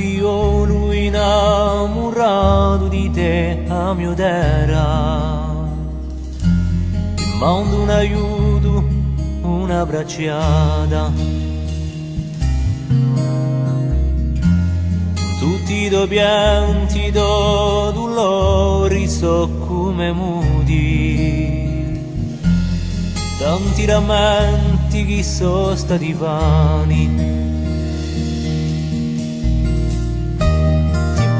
figliolo innamorato di te, a mio terra. Ti mando un aiuto, una bracciata. Tutti i tuoi pianti, dolori, so come muti. Tanti rammenti che sono stati vani.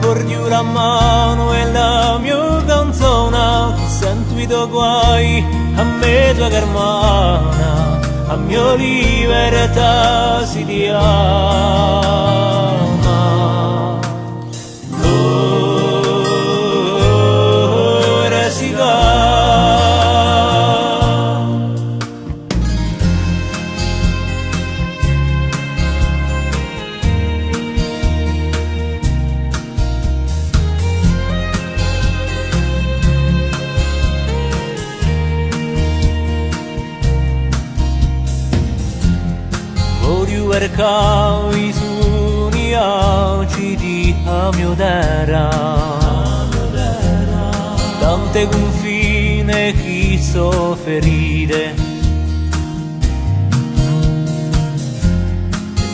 Porgi la mano e la mia canzone, che sento i tuoi guai, a me tua germana, a mia libertà si chiama. Ora si va. Perché i suoni acidi a mio terra, tante confine che so ferite,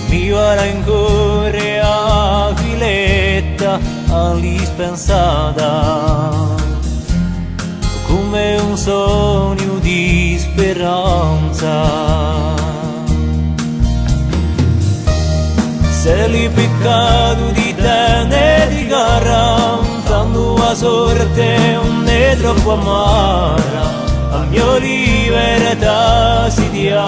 mi va in cuore a filetta all'ispensata, come un sogno di speranza. Se li peccato di te ne di gara, tanto la sorte non è troppo amara, a mia libertà si dia.